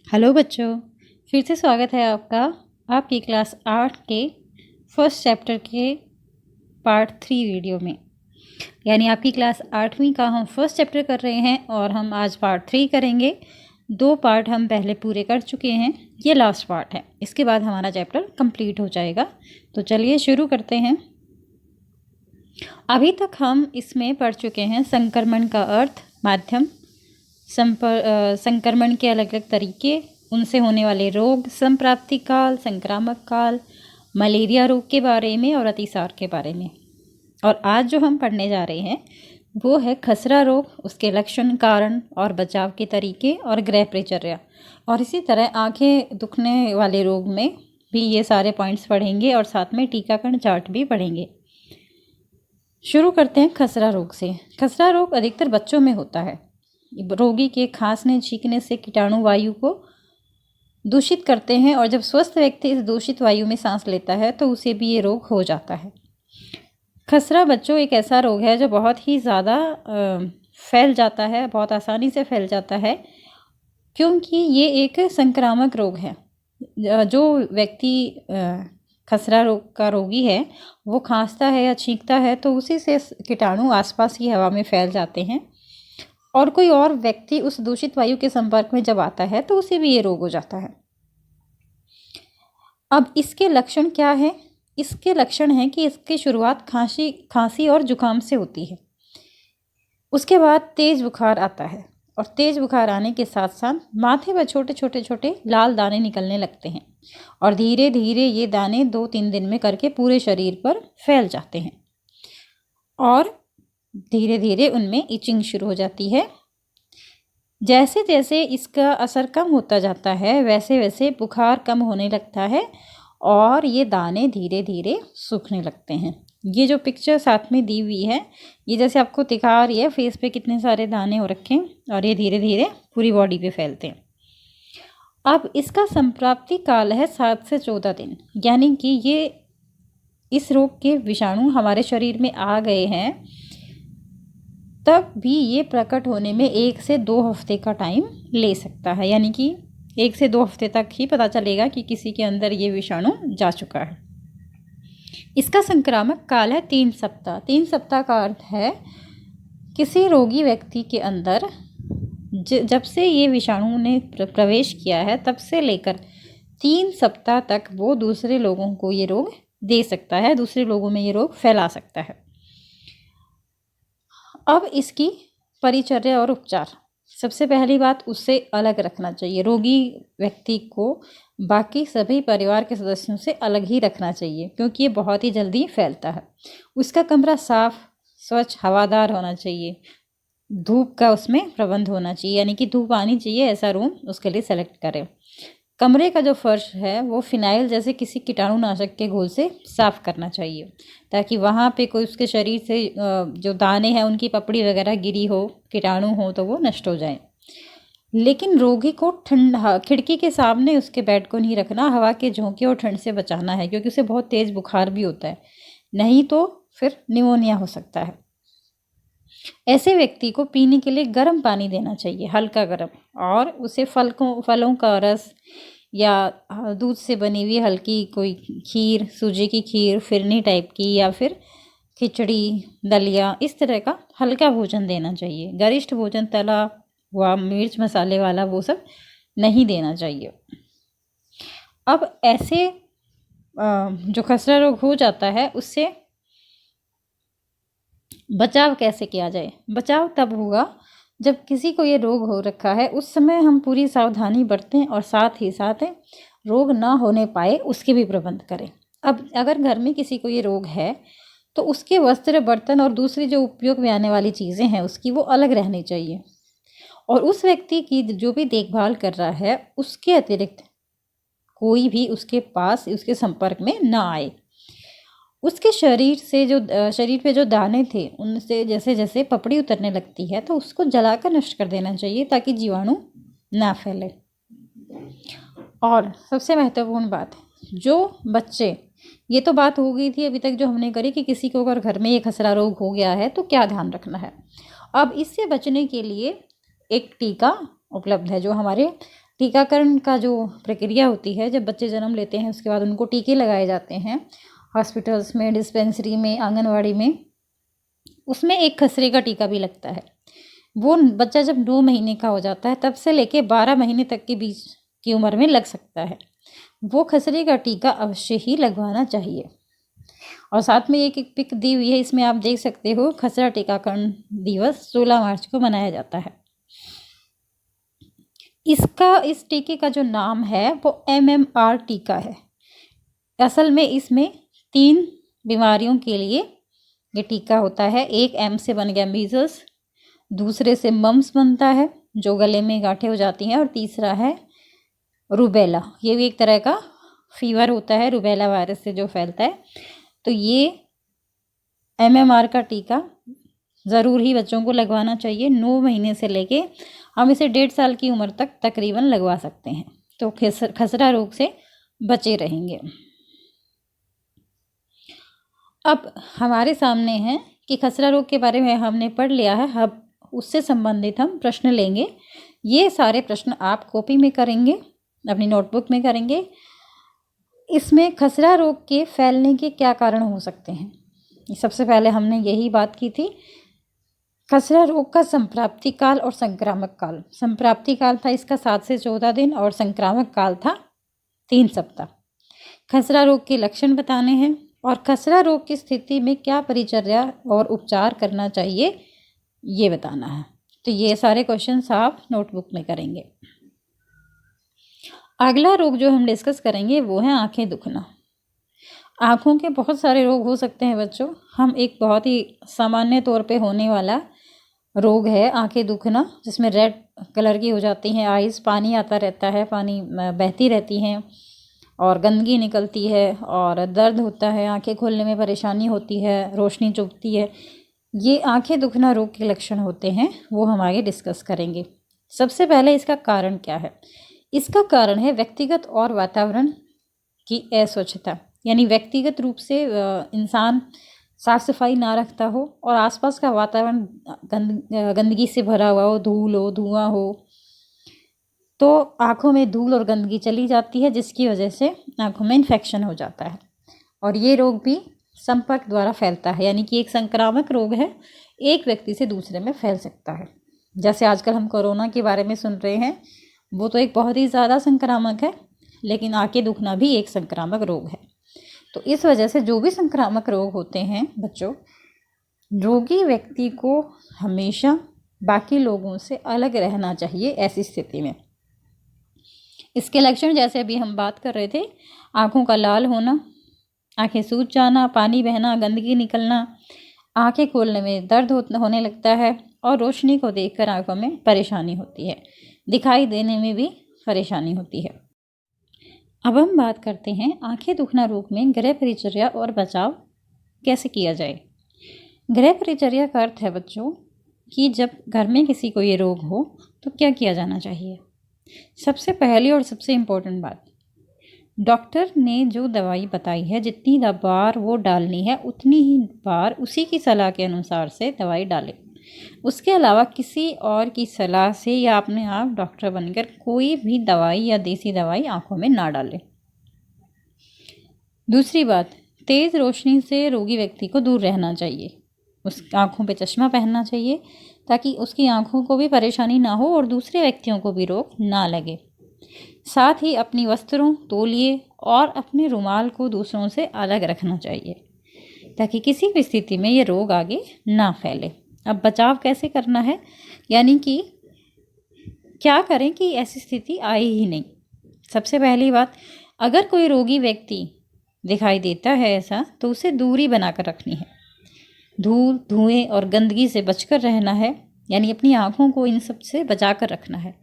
Hello बच्चों, फिर से स्वागत है आपका आपकी क्लास 8 के फर्स्ट चैप्टर के पार्ट 3 वीडियो में। यानी आपकी क्लास 8वीं का हम फर्स्ट चैप्टर कर रहे हैं और हम आज पार्ट 3 करेंगे। 2 पार्ट हम पहले पूरे कर चुके हैं, ये लास्ट पार्ट है। इसके बाद हमारा चैप्टर कंप्लीट हो जाएगा। तो चलिए शुरू करते हैं। अभी तक हम इसमें पढ़ चुके हैं संक्रमण का अर्थ, माध्यम, संक्रमण के अलग अलग तरीके, उनसे होने वाले रोग, संप्राप्ति काल, संक्रामक काल, मलेरिया रोग के बारे में और अतिसार के बारे में। और आज जो हम पढ़ने जा रहे हैं वो है खसरा रोग, उसके लक्षण, कारण और बचाव के तरीके और गृह परिचर्या। और इसी तरह आंखें दुखने वाले रोग में भी ये सारे पॉइंट्स पढ़ेंगे और साथ में टीकाकरण चार्ट भी पढ़ेंगे। शुरू करते हैं खसरा रोग से। खसरा रोग अधिकतर बच्चों में होता है। रोगी के खांसने छींकने से कीटाणु वायु को दूषित करते हैं और जब स्वस्थ व्यक्ति इस दूषित वायु में सांस लेता है तो उसे भी ये रोग हो जाता है। खसरा बच्चों एक ऐसा रोग है जो बहुत ही ज़्यादा फैल जाता है, बहुत आसानी से फैल जाता है, क्योंकि ये एक संक्रामक रोग है। जो व्यक्ति खसरा रोग का रोगी है वो खांसता है या छींकता है तो उसी से कीटाणु आसपास की हवा में फैल जाते हैं और कोई और व्यक्ति उस दूषित वायु के संपर्क में जब आता है तो उसे भी ये रोग हो जाता है। अब इसके लक्षण क्या है? इसके लक्षण हैं कि इसकी शुरुआत खांसी और जुकाम से होती है। उसके बाद तेज बुखार आता है और तेज बुखार आने के साथ साथ माथे पर छोटे छोटे लाल दाने निकलने लगते हैं और धीरे धीरे ये दाने 2-3 दिन में करके पूरे शरीर पर फैल जाते हैं और धीरे धीरे उनमें इचिंग शुरू हो जाती है। जैसे जैसे इसका असर कम होता जाता है वैसे वैसे बुखार कम होने लगता है और ये दाने धीरे धीरे सूखने लगते हैं। ये जो पिक्चर साथ में दी हुई है ये जैसे आपको दिखा रही है फेस पे कितने सारे दाने हो रखे हैं और ये धीरे धीरे पूरी बॉडी पे फैलते हैं। अब इसका संप्राप्ति काल है 7 से 14 दिन, यानी कि ये इस रोग के विषाणु हमारे शरीर में आ गए हैं तब भी ये प्रकट होने में 1 से 2 हफ्ते का टाइम ले सकता है। यानी कि 1 से 2 हफ्ते तक ही पता चलेगा कि किसी के अंदर ये विषाणु जा चुका है। इसका संक्रामक काल है 3 सप्ताह। 3 सप्ताह का अर्थ है किसी रोगी व्यक्ति के अंदर जब से ये विषाणु ने प्रवेश किया है तब से लेकर 3 सप्ताह तक वो दूसरे लोगों को ये रोग दे सकता है, दूसरे लोगों में ये रोग फैला सकता है। अब इसकी परिचर्या और उपचार। सबसे पहली बात, उससे अलग रखना चाहिए। रोगी व्यक्ति को बाकी सभी परिवार के सदस्यों से अलग ही रखना चाहिए क्योंकि ये बहुत ही जल्दी फैलता है। उसका कमरा साफ, स्वच्छ, हवादार होना चाहिए। धूप का उसमें प्रबंध होना चाहिए, यानी कि धूप आनी चाहिए, ऐसा रूम उसके लिए सेलेक्ट करें। कमरे का जो फर्श है वो फिनाइल जैसे किसी कीटाणुनाशक के घोल से साफ़ करना चाहिए ताकि वहाँ पे कोई उसके शरीर से जो दाने हैं उनकी पपड़ी वगैरह गिरी हो, कीटाणु हो तो वो नष्ट हो जाए। लेकिन रोगी को ठंडा खिड़की के सामने उसके बेड को नहीं रखना, हवा के झोंके और ठंड से बचाना है क्योंकि उसे बहुत तेज़ बुखार भी होता है, नहीं तो फिर निमोनिया हो सकता है। ऐसे व्यक्ति को पीने के लिए गर्म पानी देना चाहिए, हल्का गर्म, और उसे फलों का रस या दूध से बनी हुई हल्की कोई खीर, सूजी की खीर, फिरनी टाइप की, या फिर खिचड़ी, दलिया, इस तरह का हल्का भोजन देना चाहिए। गरिष्ठ भोजन, तला हुआ, मिर्च मसाले वाला, वो सब नहीं देना चाहिए। अब ऐसे जो खसरा रोग हो जाता है उससे बचाव कैसे किया जाए? बचाव तब होगा जब किसी को ये रोग हो रखा है उस समय हम पूरी सावधानी बरतें और साथ ही साथ रोग ना होने पाए उसके भी प्रबंध करें। अब अगर घर में किसी को ये रोग है तो उसके वस्त्र, बर्तन और दूसरी जो उपयोग में आने वाली चीज़ें हैं उसकी वो अलग रहनी चाहिए और उस व्यक्ति की जो भी देखभाल कर रहा है उसके अतिरिक्त कोई भी उसके पास, उसके संपर्क में ना आए। उसके शरीर पे जो दाने थे उनसे जैसे जैसे पपड़ी उतरने लगती है तो उसको जलाकर नष्ट कर देना चाहिए ताकि जीवाणु ना फैले। और सबसे महत्वपूर्ण बात, जो बच्चे, ये तो बात हो गई थी अभी तक जो हमने करी कि किसी को अगर घर में ये खसरा रोग हो गया है तो क्या ध्यान रखना है। अब इससे बचने के लिए एक टीका उपलब्ध है जो हमारे टीकाकरण का जो प्रक्रिया होती है, जब बच्चे जन्म लेते हैं उसके बाद उनको टीके लगाए जाते हैं हॉस्पिटल्स में, डिस्पेंसरी में, आंगनवाड़ी में, उसमें एक खसरे का टीका भी लगता है। वो बच्चा जब 9 महीने का हो जाता है तब से लेके 12 महीने तक के बीच की उम्र में लग सकता है। वो खसरे का टीका अवश्य ही लगवाना चाहिए। और साथ में एक पिक दी हुई है, इसमें आप देख सकते हो खसरा टीकाकरण दिवस 16 मार्च को मनाया जाता है। इस टीके का जो नाम है वो MMR टीका है। असल में इसमें 3 बीमारियों के लिए ये टीका होता है। एक M से बन गया मीजल्स, दूसरे से मम्स बनता है जो गले में गांठें हो जाती हैं, और तीसरा है रूबेला। ये भी एक तरह का फीवर होता है, रूबेला वायरस से जो फैलता है। तो ये MMR का टीका ज़रूर ही बच्चों को लगवाना चाहिए। 9 महीने से लेके हम इसे 1.5 साल की उम्र तक तकरीबन लगवा सकते हैं, तो खसरा रोग से बचे रहेंगे। अब हमारे सामने है कि खसरा रोग के बारे में हमने पढ़ लिया है। अब उससे संबंधित हम प्रश्न लेंगे। ये सारे प्रश्न आप कॉपी में करेंगे, अपनी नोटबुक में करेंगे। इसमें खसरा रोग के फैलने के क्या कारण हो सकते हैं, सबसे पहले हमने यही बात की थी। खसरा रोग का संप्राप्ति काल और संक्रामक काल। संप्राप्ति काल था इसका 7 से 14 दिन और संक्रामक काल था 3 सप्ताह। खसरा रोग के लक्षण बताने हैं और खसरा रोग की स्थिति में क्या परिचर्या और उपचार करना चाहिए ये बताना है। तो ये सारे क्वेश्चंस आप नोटबुक में करेंगे। अगला रोग जो हम डिस्कस करेंगे वो है आंखें दुखना। आँखों के बहुत सारे रोग हो सकते हैं बच्चों। हम एक बहुत ही सामान्य तौर पे होने वाला रोग है आंखें दुखना, जिसमें रेड कलर की हो जाती हैं आइज़, पानी आता रहता है, पानी बहती रहती हैं और गंदगी निकलती है और दर्द होता है, आंखें खोलने में परेशानी होती है, रोशनी चुभती है। ये आंखें दुखना रोग के लक्षण होते हैं, वो हम आगे डिस्कस करेंगे। सबसे पहले इसका कारण क्या है? इसका कारण है व्यक्तिगत और वातावरण की असवच्छता, यानी व्यक्तिगत रूप से इंसान साफ सफाई ना रखता हो और आसपास का वातावरण गंदगी से भरा हुआ हो, धूल हो, धुआं हो, तो आँखों में धूल और गंदगी चली जाती है, जिसकी वजह से आँखों में इन्फेक्शन हो जाता है। और ये रोग भी संपर्क द्वारा फैलता है, यानी कि एक संक्रामक रोग है, एक व्यक्ति से दूसरे में फैल सकता है। जैसे आजकल हम कोरोना के बारे में सुन रहे हैं, वो तो एक बहुत ही ज़्यादा संक्रामक है, लेकिन आंखें दुखना भी एक संक्रामक रोग है। तो इस वजह से जो भी संक्रामक रोग होते हैं बच्चों, रोगी व्यक्ति को हमेशा बाकी लोगों से अलग रहना चाहिए ऐसी स्थिति में। इसके लक्षण जैसे अभी हम बात कर रहे थे, आँखों का लाल होना, आँखें सूज जाना, पानी बहना, गंदगी निकलना, आँखें खोलने में दर्द होने लगता है और रोशनी को देखकर आँखों में परेशानी होती है, दिखाई देने में भी परेशानी होती है। अब हम बात करते हैं आँखें दुखना रोग में गृह परिचर्या और बचाव कैसे किया जाए। गृह परिचर्या का अर्थ है बच्चों कि जब घर में किसी को ये रोग हो तो क्या किया जाना चाहिए। सबसे पहली और सबसे इम्पोर्टेंट बात, डॉक्टर ने जो दवाई बताई है, जितनी बार वो डालनी है उतनी ही बार उसी की सलाह के अनुसार से दवाई डालें। उसके अलावा किसी और की सलाह से या अपने आप डॉक्टर बनकर कोई भी दवाई या देसी दवाई आंखों में ना डालें। दूसरी बात, तेज़ रोशनी से रोगी व्यक्ति को दूर रहना चाहिए। उस आँखों पे चश्मा पहनना चाहिए ताकि उसकी आँखों को भी परेशानी ना हो और दूसरे व्यक्तियों को भी रोग ना लगे। साथ ही अपनी वस्त्रों, तौलिए और अपने रुमाल को दूसरों से अलग रखना चाहिए ताकि किसी भी स्थिति में ये रोग आगे ना फैले। अब बचाव कैसे करना है, यानी कि क्या करें कि ऐसी स्थिति आए ही नहीं। सबसे पहली बात, अगर कोई रोगी व्यक्ति दिखाई देता है ऐसा, तो उसे दूरी बनाकर रखनी है। धूल, धुएं और गंदगी से बचकर रहना है, यानी अपनी आँखों को इन सब से बचा कर रखना है।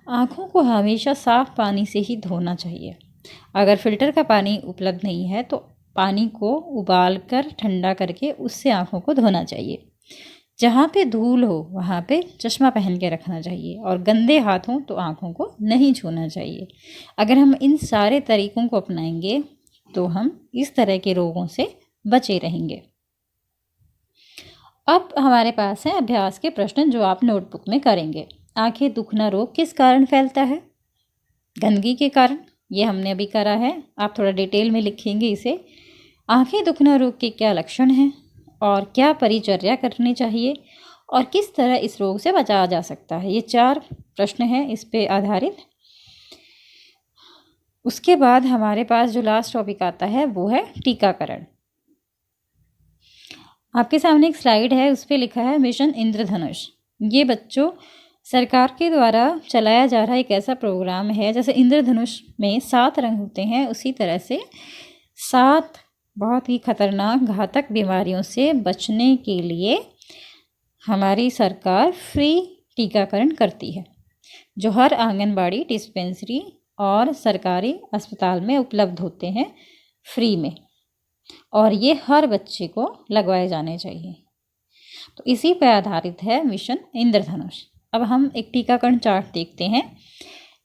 आँखों को हमेशा साफ़ पानी से ही धोना चाहिए। अगर फ़िल्टर का पानी उपलब्ध नहीं है तो पानी को उबाल कर ठंडा करके उससे आँखों को धोना चाहिए। जहाँ पे धूल हो वहाँ पे चश्मा पहन के रखना चाहिए और गंदे हाथ हों तो आँखों को नहीं छूना चाहिए। अगर हम इन सारे तरीक़ों को अपनाएंगे तो हम इस तरह के रोगों से बचे रहेंगे। अब हमारे पास है अभ्यास के प्रश्न जो आप नोटबुक में करेंगे। आंखें दुखना रोग किस कारण फैलता है? गंदगी के कारण, ये हमने अभी करा है, आप थोड़ा डिटेल में लिखेंगे इसे। आंखें दुखना रोग के क्या लक्षण हैं और क्या परिचर्या करनी चाहिए और किस तरह इस रोग से बचाया जा सकता है। ये 4 प्रश्न हैं इस पे आधारित। उसके बाद हमारे पास जो लास्ट टॉपिक आता है वो है टीकाकरण। आपके सामने एक स्लाइड है, उस पर लिखा है मिशन इंद्रधनुष। ये बच्चों सरकार के द्वारा चलाया जा रहा एक ऐसा प्रोग्राम है, जैसे इंद्रधनुष में 7 रंग होते हैं, उसी तरह से 7 बहुत ही खतरनाक घातक बीमारियों से बचने के लिए हमारी सरकार फ्री टीकाकरण करती है, जो हर आंगनबाड़ी, डिस्पेंसरी और सरकारी अस्पताल में उपलब्ध होते हैं फ्री में, और ये हर बच्चे को लगवाए जाने चाहिए। तो इसी पर आधारित है मिशन इंद्रधनुष। अब हम एक टीकाकरण चार्ट देखते हैं,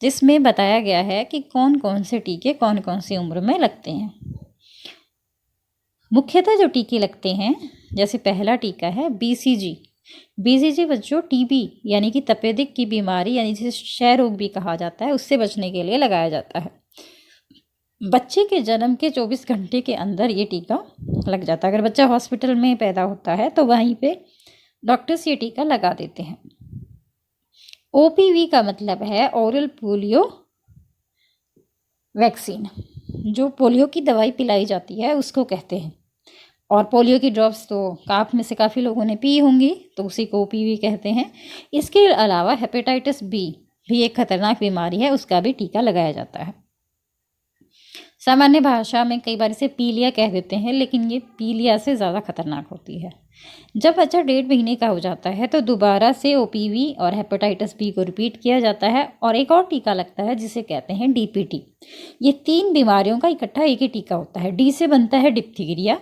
जिसमें बताया गया है कि कौन कौन से टीके कौन कौन सी उम्र में लगते हैं। मुख्यतः जो टीके लगते हैं, जैसे पहला टीका है बीसीजी। बीसीजी बच्चों टीबी यानी कि तपेदिक की बीमारी, यानी जिसे क्षय रोग भी कहा जाता है, उससे बचने के लिए लगाया जाता है। बच्चे के जन्म के 24 घंटे के अंदर ये टीका लग जाता है। अगर बच्चा हॉस्पिटल में पैदा होता है तो वहीं पे डॉक्टर्स ये टीका लगा देते हैं। ओपीवी का मतलब है ओरल पोलियो वैक्सीन, जो पोलियो की दवाई पिलाई जाती है उसको कहते हैं। और पोलियो की ड्रॉप्स तो आप में से काफ़ी लोगों ने पी होंगी, तो उसी को ओपीवी कहते हैं। इसके अलावा हेपेटाइटिस बी भी एक खतरनाक बीमारी है, उसका भी टीका लगाया जाता है। सामान्य भाषा में कई बार इसे पीलिया कह देते हैं, लेकिन ये पीलिया से ज़्यादा खतरनाक होती है। जब बच्चा 1.5 महीने का हो जाता है तो दोबारा से ओपीवी और हेपेटाइटिस बी को रिपीट किया जाता है, और एक और टीका लगता है जिसे कहते हैं डीपीटी। ये 3 बीमारियों का इकट्ठा एक ही टीका होता है। डी से बनता है डिप्थीरिया,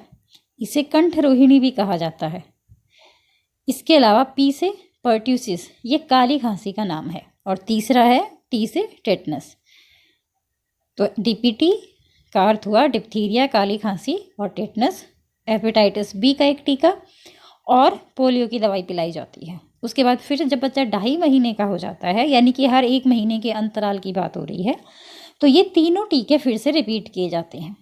इसे कंठ रोहिणी भी कहा जाता है। इसके अलावा पी से पर्ट्यूसिस, ये काली खांसी का नाम है, और तीसरा है टी से टेटनस। तो डीपीटी का अर्थ हुआ डिप्थीरिया, काली खांसी और टेटनस। हेपेटाइटिस बी का एक टीका और पोलियो की दवाई पिलाई जाती है। उसके बाद फिर जब बच्चा 2.5 महीने का हो जाता है, यानी कि हर 1 महीने के अंतराल की बात हो रही है, तो ये तीनों टीके फिर से रिपीट किए जाते हैं।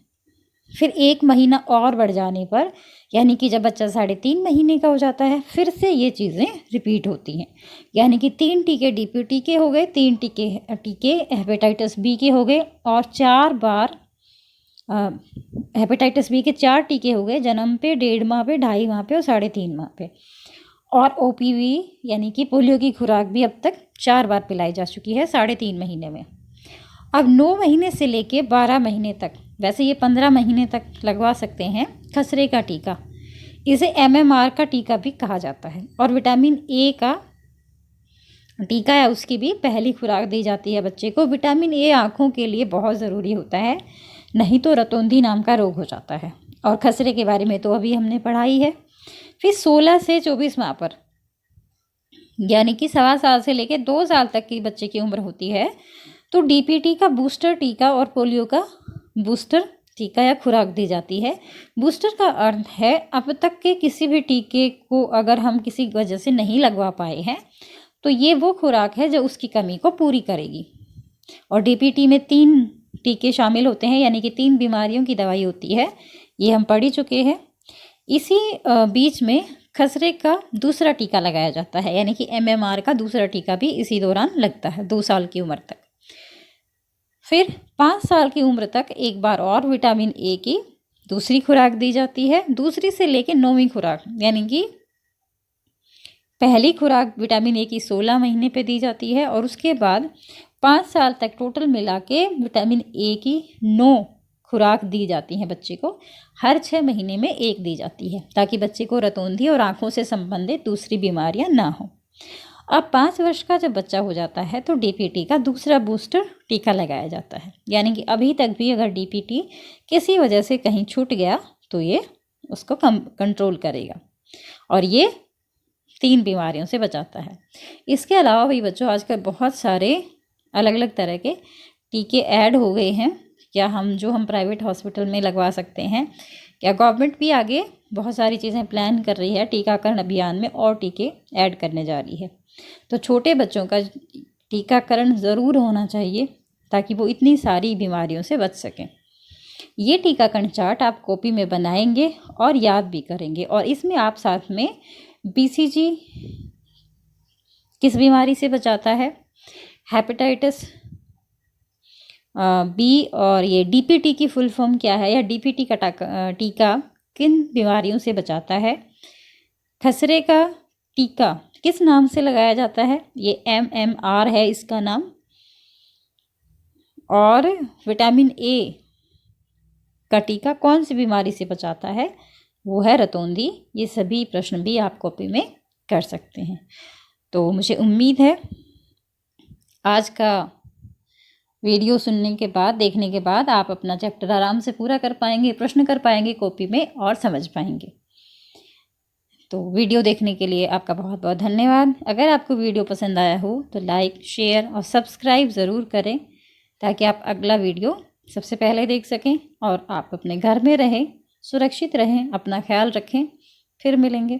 फिर 1 महीना और बढ़ जाने पर, यानी कि जब बच्चा 3.5 महीने का हो जाता है, फिर से ये चीज़ें रिपीट होती हैं। यानी कि 3 टीके डीपीटी के हो गए, 3 टीके हेपेटाइटिस बी के हो गए, और 4 बार हेपेटाइटिस बी के 4 टीके हो गए, जन्म पे, 1.5 माह पे, 2.5 माह पे और 3.5 माह पे। और ओपीवी यानी कि पोलियो की खुराक भी अब तक 4 बार पिलाई जा चुकी है 3.5 महीने में। अब 9 महीने से लेके 12 महीने तक, वैसे ये 15 महीने तक लगवा सकते हैं खसरे का टीका। इसे एमएमआर का टीका भी कहा जाता है। और विटामिन ए का टीका है, उसकी भी पहली खुराक दी जाती है बच्चे को। विटामिन ए आँखों के लिए बहुत ज़रूरी होता है, नहीं तो रतौंधी नाम का रोग हो जाता है। और खसरे के बारे में तो अभी हमने पढ़ाई है। फिर 16 से 24 माह पर, यानी कि 1.25 साल से लेकर 2 साल तक की बच्चे की उम्र होती है, तो डीपीटी का बूस्टर टीका और पोलियो का बूस्टर टीका या खुराक दी जाती है। बूस्टर का अर्थ है अब तक के किसी भी टीके को अगर हम किसी वजह से नहीं लगवा पाए हैं, तो ये वो खुराक है जो उसकी कमी को पूरी करेगी। और डीपीटी में 3 टीके शामिल होते हैं, यानी कि 3 बीमारियों की दवाई होती है, ये हम पढ़ ही चुके हैं। इसी बीच में खसरे का दूसरा टीका लगाया जाता है, यानी कि एमएमआर का दूसरा टीका भी इसी दौरान लगता है 2 साल की उम्र तक। फिर 5 साल की उम्र तक एक बार और विटामिन ए की दूसरी खुराक दी जाती है। दूसरी से लेकर 9वीं खुराक, यानी कि पहली खुराक विटामिन ए की 16 महीने पे दी जाती है, और उसके बाद 5 साल तक टोटल मिला के विटामिन ए की 9 खुराक दी जाती हैं बच्चे को। हर 6 महीने में एक दी जाती है, ताकि बच्चे को रतौंधी और आँखों से संबंधित दूसरी बीमारियां ना हो। अब 5 वर्ष का जब बच्चा हो जाता है तो डीपीटी का दूसरा बूस्टर टीका लगाया जाता है, यानी कि अभी तक भी अगर डीपीटी किसी वजह से कहीं छूट गया तो ये उसको कंट्रोल करेगा, और ये 3 बीमारियों से बचाता है। इसके अलावा भी बच्चों आजकल बहुत सारे अलग अलग तरह के टीके ऐड हो गए हैं, या हम प्राइवेट हॉस्पिटल में लगवा सकते हैं, या गवर्नमेंट भी आगे बहुत सारी चीज़ें प्लान कर रही है टीकाकरण अभियान में, और टीके ऐड करने जा रही है। तो छोटे बच्चों का टीकाकरण ज़रूर होना चाहिए, ताकि वो इतनी सारी बीमारियों से बच सकें। ये टीकाकरण चार्ट आप कॉपी में बनाएंगे और याद भी करेंगे। और इसमें आप साथ में BCG किस बीमारी से बचाता है, हेपेटाइटिस बी, और ये DPT की फुल फॉर्म क्या है, या DPT का टीका किन बीमारियों से बचाता है, खसरे का टीका किस नाम से लगाया जाता है, ये MMR है इसका नाम, और विटामिन A का टीका कौन सी बीमारी से बचाता है, वो है रतौंधी। ये सभी प्रश्न भी आप कॉपी में कर सकते हैं। तो मुझे उम्मीद है आज का वीडियो सुनने के बाद, देखने के बाद आप अपना चैप्टर आराम से पूरा कर पाएंगे, प्रश्न कर पाएंगे कॉपी में और समझ पाएंगे। तो वीडियो देखने के लिए आपका बहुत बहुत धन्यवाद। अगर आपको वीडियो पसंद आया हो तो लाइक, शेयर और सब्सक्राइब ज़रूर करें, ताकि आप अगला वीडियो सबसे पहले देख सकें और आप अपने घर में रहें, सुरक्षित रहें, अपना ख्याल रखें। फिर मिलेंगे।